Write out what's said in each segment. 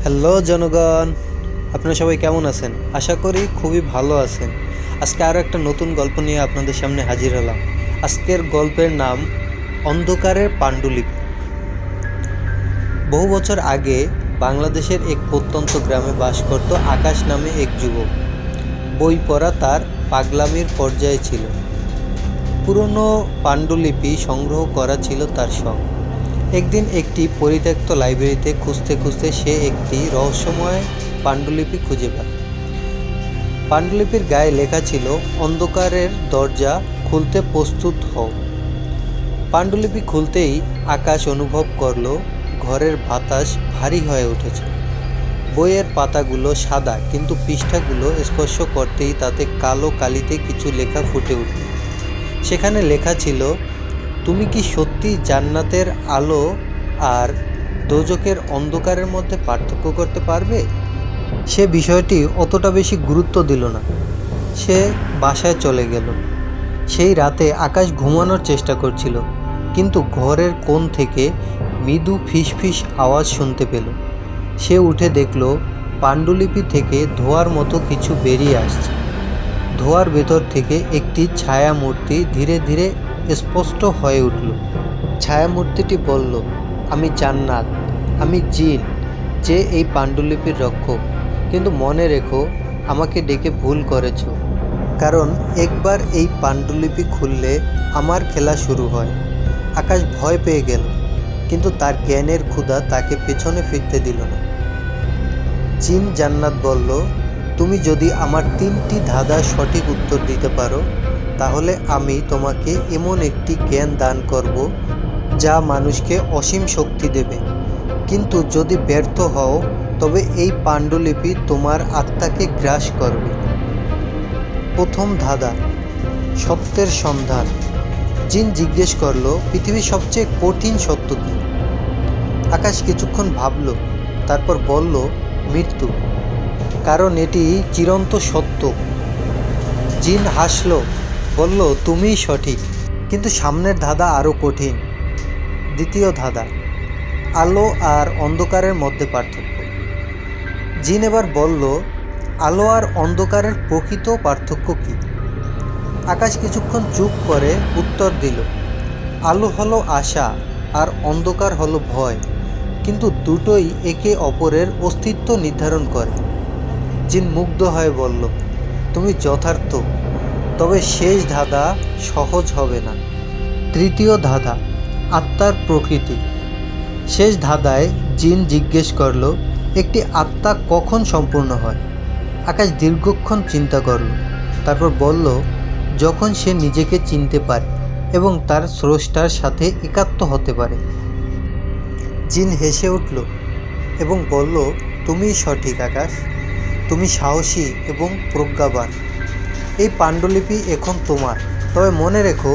Hello জনগণ, আপনারা সবাই কেমন আছেন? আশা করি খুবই ভালো আছেন। আজকে আরও একটা নতুন গল্প নিয়ে আপনাদের সামনে হাজির হলাম। আজকের গল্পের নাম অন্ধকারের পাণ্ডুলিপি। বহু বছর আগে বাংলাদেশের এক প্রত্যন্ত গ্রামে বাস করত আকাশ নামে এক যুবক। বই পড়া তার পাগলামির পর্যায়ে ছিল। পুরনো পাণ্ডুলিপি সংগ্রহ করা ছিল তার শখ। একদিন একটি পরিত্যক্ত লাইব্রেরিতে খুঁজতে খুঁজতে সে একটি রহস্যময় পাণ্ডুলিপি খুঁজে পায়। পাণ্ডুলিপির গায়ে লেখা ছিল, অন্ধকারের দরজা খুলতে প্রস্তুত হও। পাণ্ডুলিপি খুলতেই আকাশ অনুভব করল ঘরের বাতাস ভারী হয়ে উঠেছে। বইয়ের পাতাগুলো সাদা, কিন্তু পৃষ্ঠাগুলো স্পর্শ করতেই তাতে কালো কালিতে কিছু লেখা ফুটে উঠল। সেখানে লেখা ছিল, তুমি কি সত্যি জান্নাতের আলো আর দোজখের অন্ধকারের মধ্যে পার্থক্য করতে পারবে? সে বিষয়টি অতটা বেশি গুরুত্ব দিল না। সে বাসায় চলে গেল। সেই রাতে আকাশ ঘুমানোর চেষ্টা করছিল, কিন্তু ঘরের কোণ থেকে মৃদু ফিসফিস আওয়াজ শুনতে পেল। সে উঠে দেখল পাণ্ডুলিপি থেকে ধোঁয়ার মতো কিছু বেরিয়ে আসছে। ধোঁয়ার ভেতর থেকে একটি ছায়ামূর্তি ধীরে ধীরে স্পষ্ট হয়ে উঠল। ছায়ামূর্তিটি বলল, আমি জান্নাত, আমি জিন, যে এই পাণ্ডুলিপির রক্ষক। কিন্তু মনে রেখো, আমাকে ডেকে ভুল করেছ, কারণ একবার এই পাণ্ডুলিপি খুললে আমার খেলা শুরু হয়। আকাশ ভয় পেয়ে গেল, কিন্তু তার জ্ঞানের ক্ষুধা তাকে পেছনে ফিরতে দিল না। জিন জান্নাত বলল, তুমি যদি আমার 3টি ধাঁধার সঠিক উত্তর দিতে পারো, তাহলে আমি তোমাকে এমন একটি জ্ঞান দান করব যা মানুষকে অসীম শক্তি দেবে। কিন্তু যদি ব্যর্থ হও, তবে এই পাণ্ডুলিপি তোমার আত্মাকে গ্রাস করবে। প্রথম ধাঁধা, সত্যের সন্ধান। জিন জিজ্ঞেস করল, পৃথিবীর সবচেয়ে কঠিন সত্য কী? আকাশ কিছুক্ষণ ভাবল, তারপর বলল, মৃত্যু, কারণ এটি চিরন্ত সত্য। জিন হাসল, বলল, তুমিই সঠিক। কিন্তু সামনের ধাঁধা আরও কঠিন। দ্বিতীয় ধাঁধা, আলো আর অন্ধকারের মধ্যে পার্থক্য। জিন এবার বলল, আলো আর অন্ধকারের প্রকৃত পার্থক্য কী? আকাশ কিছুক্ষণ চুপ করে উত্তর দিল, আলো হলো আশা আর অন্ধকার হলো ভয়, কিন্তু দুটোই একে অপরের অস্তিত্ব নির্ধারণ করে। জিন মুগ্ধ হয়ে বলল, তুমি যথার্থ, তবে শেষ ধাঁধা সহজ হবে না। তৃতীয় ধাঁধা, আত্মার প্রকৃতি। শেষ ধাঁধায় জিন জিজ্ঞেস করল, একটি আত্মা কখন সম্পূর্ণ হয়? আকাশ দীর্ঘক্ষণ চিন্তা করল, তারপর বলল, যখন সে নিজেকে চিনতে পারে এবং তার স্রষ্টার সাথে একাত্ম হতে পারে। জিন হেসে উঠল এবং বলল, তুমিই সঠিক আকাশ, তুমি সাহসী এবং প্রজ্ঞাবান। এই পাণ্ডুলিপি এখন তোমার, তবে মনে রেখো,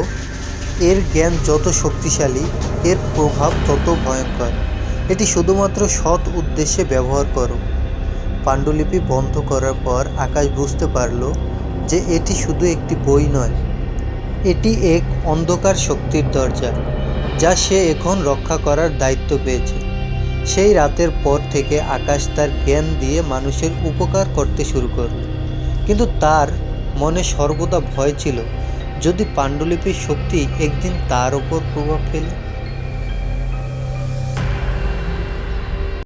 এর জ্ঞান যত শক্তিশালী, এর প্রভাব তত ভয়ঙ্কর। এটি শুধুমাত্র সৎ উদ্দেশ্যে ব্যবহার করো। পাণ্ডুলিপি বন্ধ করার পর আকাশ বুঝতে পারল যে এটি শুধু একটি বই নয়, এটি এক অন্ধকার শক্তির দরজা, যা সে এখন রক্ষা করার দায়িত্ব পেয়েছে। সেই রাতের পর থেকে আকাশ তার জ্ঞান দিয়ে মানুষের উপকার করতে শুরু করল, কিন্তু তার মনে সর্বদা ভয় ছিল, যদি পাণ্ডুলিপির শক্তি একদিন তার ওপর প্রভাব ফেলে।